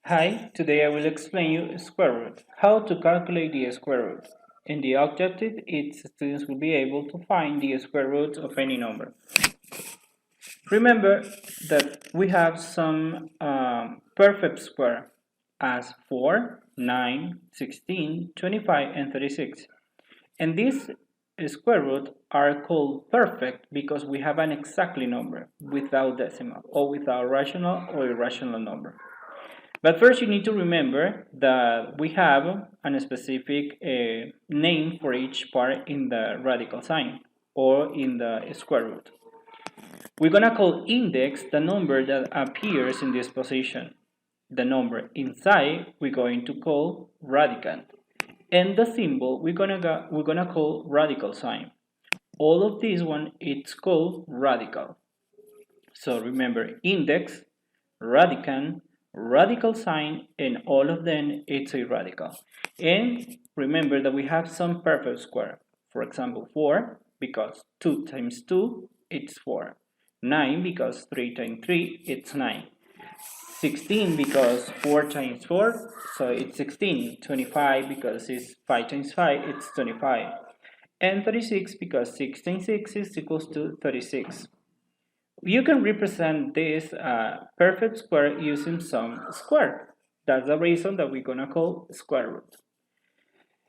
Hi, today I will explain you square root, how to calculate the square root. And the objective is students will be able to find the square root of any number. Remember that we have some perfect square as 4, 9, 16, 25, and 36. And these square root are called perfect because we have an exactly number without decimal or without rational or irrational number. But first you need to remember that we have a specific name for each part in the radical sign or in the square root. We're gonna call index the number that appears in this position. The number inside we're going to call radicand. And the symbol we're gonna call radical sign. All of this one it's called radical. So remember index, radicand, radical sign, and all of them it's a radical. And remember that we have some perfect square. For example, 4 because 2 times 2 it's 4. 9 because 3 times 3 it's 9. 16 because 4 times 4 so it's 16. 25 because it's 5 times 5 it's 25. And 36 because 6 times 6 is equals to 36. You can represent this perfect square using some square. That's the reason that we're going to call square root.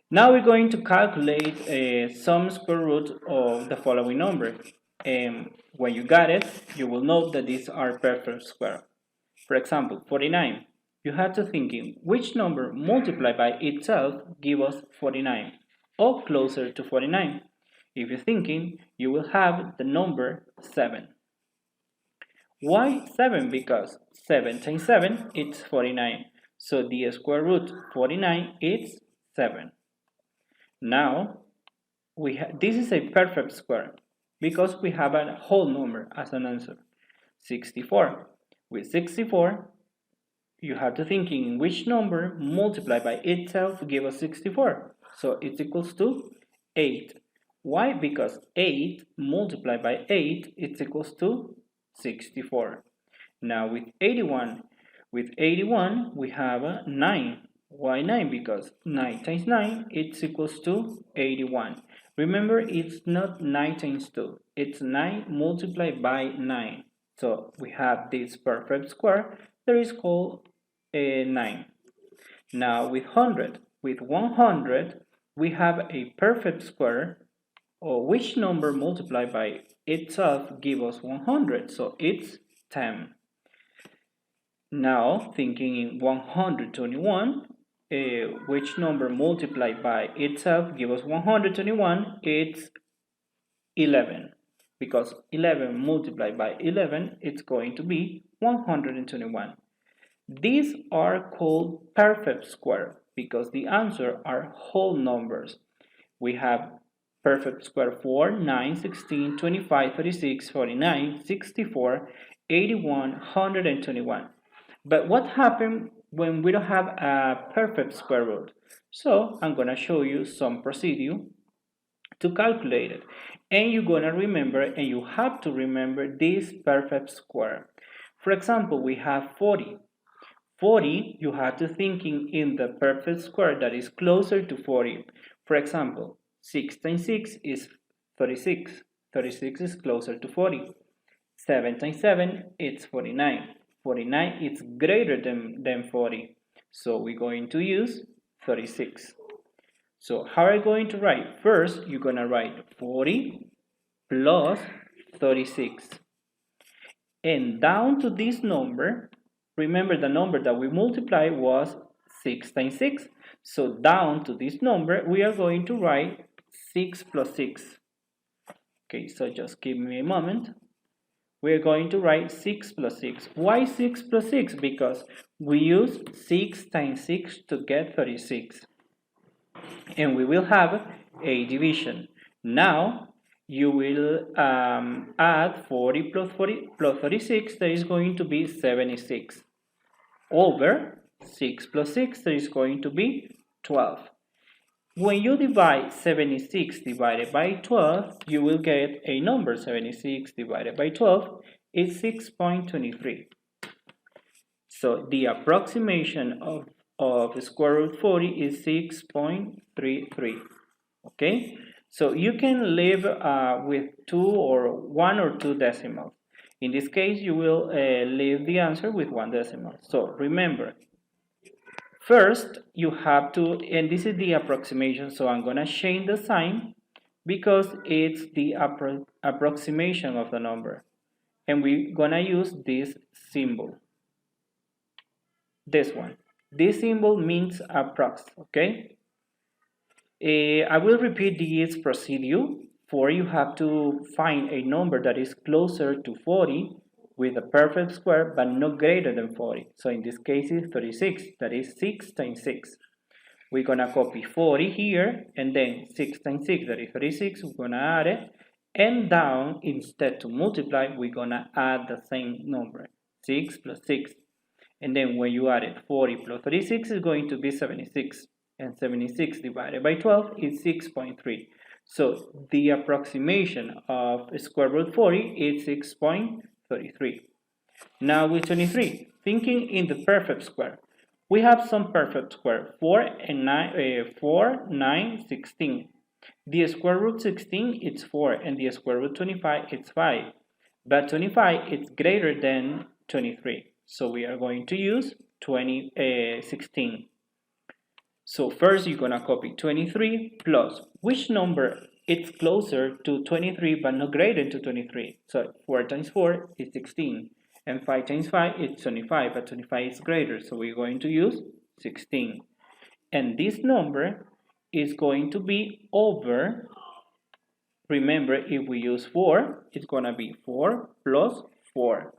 Now we're going to calculate some square root of the following number. And when you got it, you will note that these are perfect square. For example, 49. You have to think in which number multiplied by itself give us 49 or closer to 49. If you're thinking, you will have the number 7. Why 7? Because 7 times 7 is 49. So the square root 49 is 7. Now, this is a perfect square because we have a whole number as an answer. 64. With 64, you have to think in which number multiplied by itself give us 64. So it's equals to 8. Why? Because 8 multiplied by 8 is equals to 64. Now with 81, we have a 9. Why 9? Because 9 times 9 it's equals to 81. Remember, it's not 9 times 2. It's 9 multiplied by 9. So we have this perfect square that is called a 9. Now with 100, we have a perfect square, or which number multiplied by itself give us 100. So it's 10. Now thinking in 121, which number multiplied by itself give us 121? It's 11. Because 11 multiplied by 11, it's going to be 121. These are called perfect square because the answer are whole numbers. We have perfect square 4, 9, 16, 25, 36, 49, 64, 81, 121. But what happens when we don't have a perfect square root? So I'm going to show you some procedure to calculate it. And you're going to remember, and you have to remember this perfect square. For example, we have 40. 40, you have to think in the perfect square that is closer to 40. For example, 6 times 6 is 36. 36 is closer to 40. 7 times 7, it's 49. 49 is greater than 40. So we're going to use 36. So how are you going to write? First, you're going to write 40 plus 36. And down to this number, remember the number that we multiplied was 6 times 6. So down to this number, we are going to write 6 plus 6. Okay, so just give me a moment. We're going to write 6 plus 6. Why 6 plus 6? Because we use 6 times 6 to get 36. And we will have a division. Now, you will add 40 plus 36, that is going to be 76. Over 6 plus 6, that is going to be 12. When you divide 76 divided by 12, you will get a number. 76 divided by 12 is 6.23. So the approximation of square root 40 is 6.33. Okay, so you can live with one or two decimals. In this case, you will leave the answer with one decimal. So remember, first you have to, and this is the approximation, so I'm gonna change the sign because it's the approximation of the number. And we're gonna use this symbol, this one. This symbol means approx, okay? I will repeat this procedure. For you have to find a number that is closer to 40 with a perfect square but not greater than 40. So in this case it's 36, that is 6 times 6. We're gonna copy 40 here and then 6 times 6, that is 36, we're gonna add it. And down, instead to multiply, we're gonna add the same number, 6 plus 6. And then when you add it, 40 plus 36 is going to be 76. And 76 divided by 12 is 6.3. So the approximation of square root 40 is 6.33. Now with 23, thinking in the perfect square. We have some perfect square, 4 and 9, 16. The square root 16 is 4 and the square root 25 is 5. But 25 is greater than 23. So we are going to use 16. So first you're gonna copy 23 plus which number is closer to 23 but not greater to 23. So 4 times 4 is 16 and 5 times 5 is 25, but 25 is greater, so we're going to use 16. And this number is going to be over, remember if we use 4, it's gonna be 4 plus 4.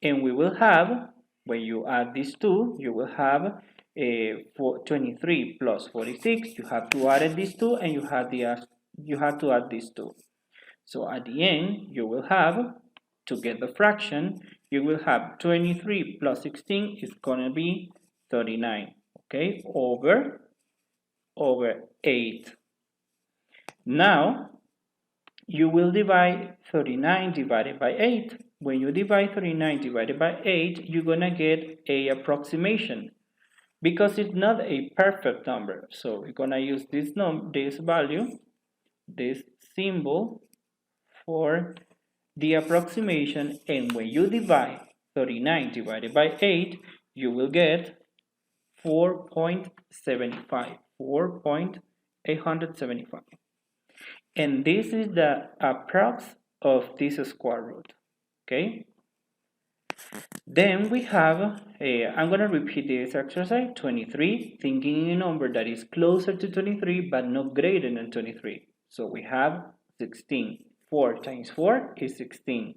And we will have, when you add these two, you will have 23 plus 46. You have to add these two, and you have to add these two. So at the end, you will have, to get the fraction, you will have 23 plus 16 is gonna be 39. Okay, over 8. Now you will divide 39 divided by 8. When you divide 39 divided by 8, you're gonna get a approximation because it's not a perfect number. So we're gonna use this value, this symbol for the approximation, and when you divide 39 divided by 8, you will get 4.75, 4.875. And this is the approx of this square root. Okay, then we have I'm going to repeat this exercise. 23, thinking a number that is closer to 23 but not greater than 23. So we have 16. 4 times 4 is 16.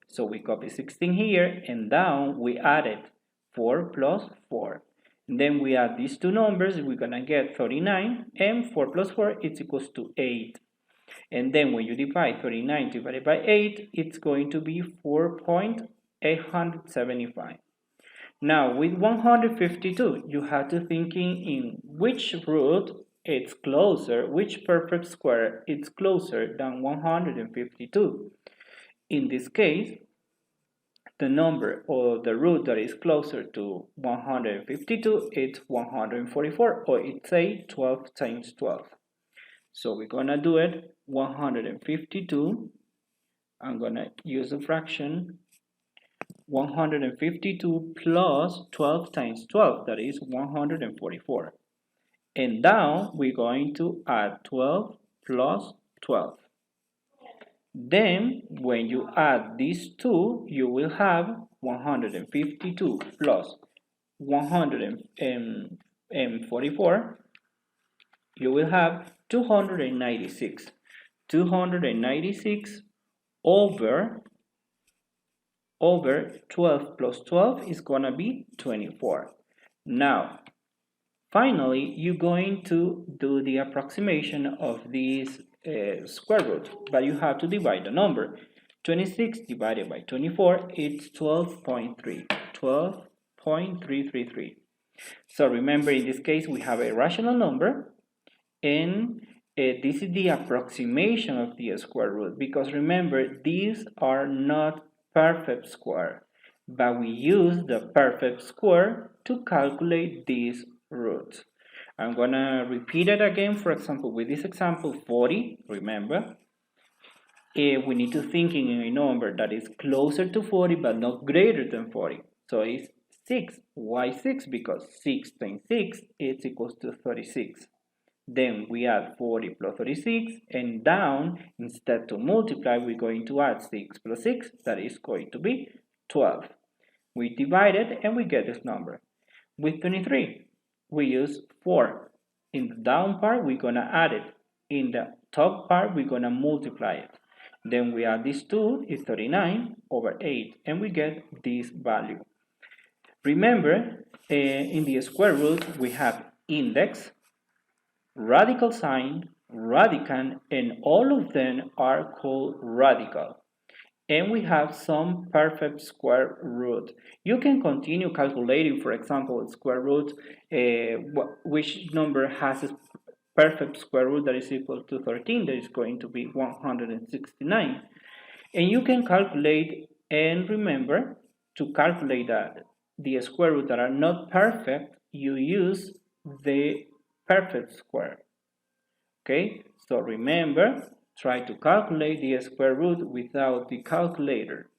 So we copy 16 here, and down we added 4 plus 4. And then we add these two numbers, we're going to get 39, and 4 plus 4 is equals to 8. And then when you divide 39 divided by 8, it's going to be 4.875. Now with 152, you have to think in which root it's closer, which perfect square is closer than 152. In this case, the number or the root that is closer to 152 is 144, or it's a 12 times 12. So we're gonna do it 152. I'm gonna use a fraction 152 plus 12 times 12, that is 144. And now we're going to add 12 plus 12. Then when you add these two, you will have 152 plus 144. You will have 296. 296 over 12 plus 12 is gonna be 24. Now, finally, you're going to do the approximation of this square root, but you have to divide the number. 26 divided by 24, it's 12.3. 12.333. So remember, in this case, we have a rational number, and this is the approximation of the square root, because remember, these are not perfect square. but we use the perfect square to calculate these roots. I'm gonna repeat it again. For example, with this example 40, remember, we need to think in a number that is closer to 40 but not greater than 40. So it's 6. Why 6? Because 6 times 6 is equals to 36. Then we add 40 plus 36, and down, instead to multiply, we're going to add 6 plus 6, that is going to be 12. We divide it and we get this number. With 23, we use 4. In the down part, we're going to add it. In the top part, we're going to multiply it. Then we add these two, is 39 over 8, and we get this value. Remember, in the square root, we have index, radical sign, radicand, and all of them are called radical. And we have some perfect square root. You can continue calculating, for example, square root, which number has a perfect square root that is equal to 13, that is going to be 169. And you can calculate, and remember, to calculate that the square root that are not perfect, you use the perfect square. Okay, so remember, try to calculate the square root without the calculator.